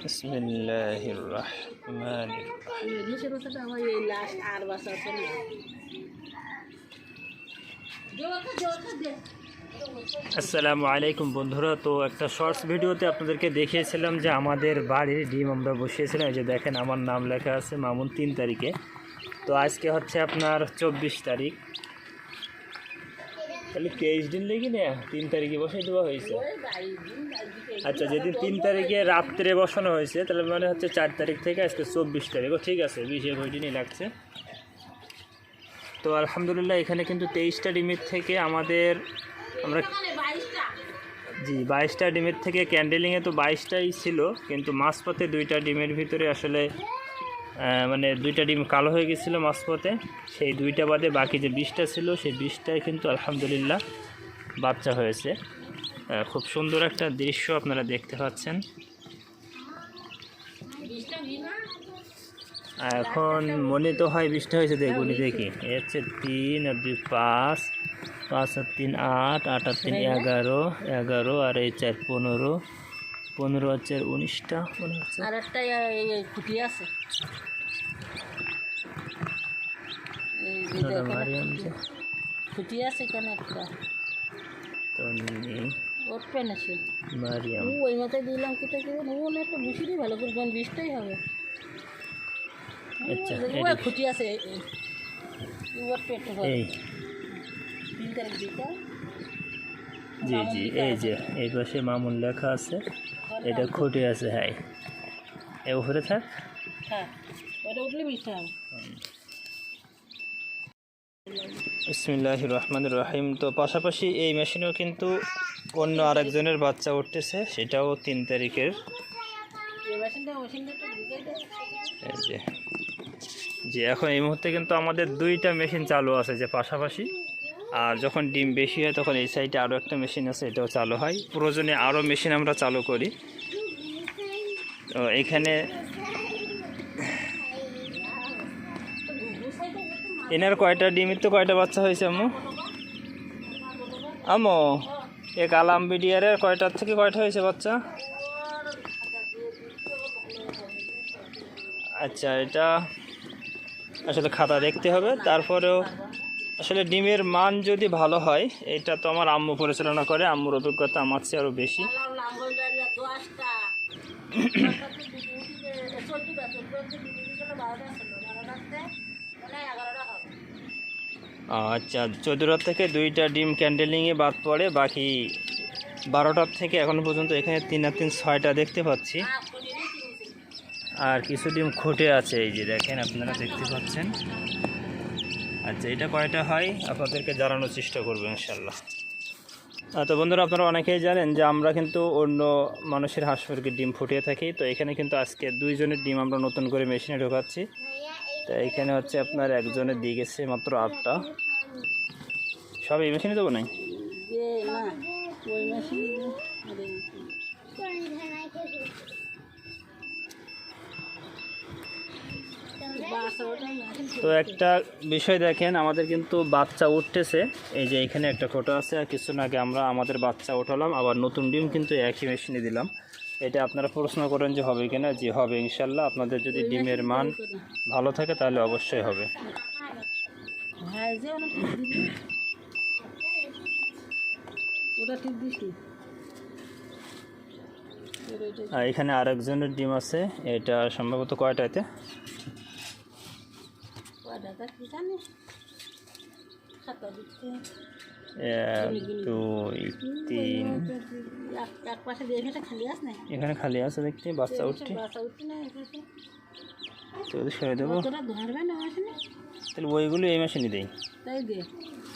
বিসমিল্লাহির রহমানির আসসালামু আলাইকুম বন্ধুরা। তো একটা শর্টস ভিডিওতে আপনাদেরকে দেখিয়েছিলাম যে আমাদের বাড়ির ডিম আমরা বসিয়েছিলাম। এই যে দেখেন আমার নাম লেখা আছে মামুন 3 তারিখে। তো আজকে হচ্ছে আপনার 24 তারিখ, তাহলে 23 দিন লেগে না 3 তারিখে বসাই দেওয়া হয়েছে। আচ্ছা, যেদিন 3 তারিখে রাত্রে বসানো হয়েছে তাহলে মানে হচ্ছে 4 তারিখ থেকে আজকে 24 তারিখও ঠিক আছে, 20 দিনই লাগছে। তো আলহামদুলিল্লাহ এখানে কিন্তু 23টা ডিমের থেকে আমরা 22টা ডিমের থেকে ক্যান্ডেলিংয়ে তো 22টাই ছিল, কিন্তু মাঝপথে 2টা ডিমের ভিতরে আসলে মানে 2টা ডিম কালো হয়ে গেছিলো মাঝপথে। সেই 2টা বাদে বাকি যে 20টা ছিল সেই 20টায় কিন্তু আলহামদুলিল্লাহ বাচ্চা হয়েছে। খুব সুন্দর একটা দৃশ্য আপনারা দেখতে পাচ্ছেন। এখন মনে তো হয় 20টা হয়েছে, দেখুনি দেখি এ হচ্ছে 3 আর 2 5, 5 আর 3 8, 8 আর 3 11, 11 আর এই 4 15, 15 আর 4 19টা মনে হচ্ছে। আর একটা খুঁটি আছে, খুঁটি আছে কেন একটা তো নেই ওপেন আছে মারিয়াম। ওই মাথায় দিলাম কোথায় কেন ও না একটা বুঝিনি ভালো করে 20টাই হবে। আচ্ছা খুঁটি আছে এই জি জি, এই যে এই পাশে মামুন লেখা আছে, এটা খুঁটি আছে। হ্যাঁ এই উপরে থাক। হ্যাঁ ওটা উঠলে মিশতে হবে। বিসমিল্লাহির রহমানির রহিম। তো পাশাপাশি এই মেশিনেও কিন্তু অন্য আরেকজনের বাচ্চা উঠতেছে, সেটাও 3 তারিখের। জি এখন এই মুহূর্তে কিন্তু আমাদের 2টা মেশিন চালু আছে যে পাশাপাশি, আর যখন ডিম বেশি হয় তখন এই সাইডে আরও একটা মেশিন আছে, এটাও চালু হয়। প্রয়োজনে আরও মেশিন আমরা চালু করি। তো এখানে এনার কয়টা ডিমের তো কয়টা বাচ্চা হয়েছে আম্মু? আম্মু এ কালাম বিডিয়ারের কয়টার থেকে কয়টা হয়েছে বাচ্চা? আচ্ছা এটা আসলে খাতা দেখতে হবে। তারপরেও আসলে ডিমের মান যদি ভালো হয়, এটা তো আমার আম্মু পরিচালনা করে, আম্মুর অভিজ্ঞতা আমার চেয়ে আরও বেশি। আচ্ছা 14টার থেকে 2টা ডিম ক্যান্ডেলিংয়ে বাদ পড়ে, বাকি 12টার থেকে এখনো পর্যন্ত এখানে 3 আর 3 6টা দেখতে পাচ্ছি। আর কিছু ডিম খুঁটে আছে, এই যে দেখেন আপনারা দেখতে পাচ্ছেন। আচ্ছা এটা কয়টা হয় আপনাদেরকে জানানোর চেষ্টা করবো ইনশাল্লাহ। তো বন্ধুরা আপনারা অনেকেই জানেন যে আমরা কিন্তু অন্য মানুষের হাঁস মুরগির ডিম ফুটিয়ে থাকি। তো এখানে কিন্তু আজকে 2 জনের ডিম আমরা নতুন করে মেশিনে ঢোকাচ্ছি। তো এখানে হচ্ছে আপনার একজনের দিয়ে গেছে মাত্র 8টা। সব এই মেশিনে দেবো নাই? তো একটা বিষয় দেখেন, আমাদের কিন্তু বাচ্চা উঠতেছে। এই যে এখানে একটা ফটো আছে, আর কিছুদিন আগে আমরা আমাদের বাচ্চা উঠালাম, আবার নতুন ডিম কিন্তু একই মেশিনে দিলাম। এটা আপনারা প্রশ্ন করেন যে হবে কিনা, যে হবে ইনশাল্লাহ। আপনাদের যদি ডিমের মান ভালো থাকে তাহলে অবশ্যই হবে। আর এখানে আরেকজনের ডিম আছে, এটা সম্ভবত কয়টাতে? 1 2 3, এখানে খালি আছে দেখতে বাচ্চা উঠছে। তো সরে দেবো তাহলে ওইগুলো এই মেশিনে দেই।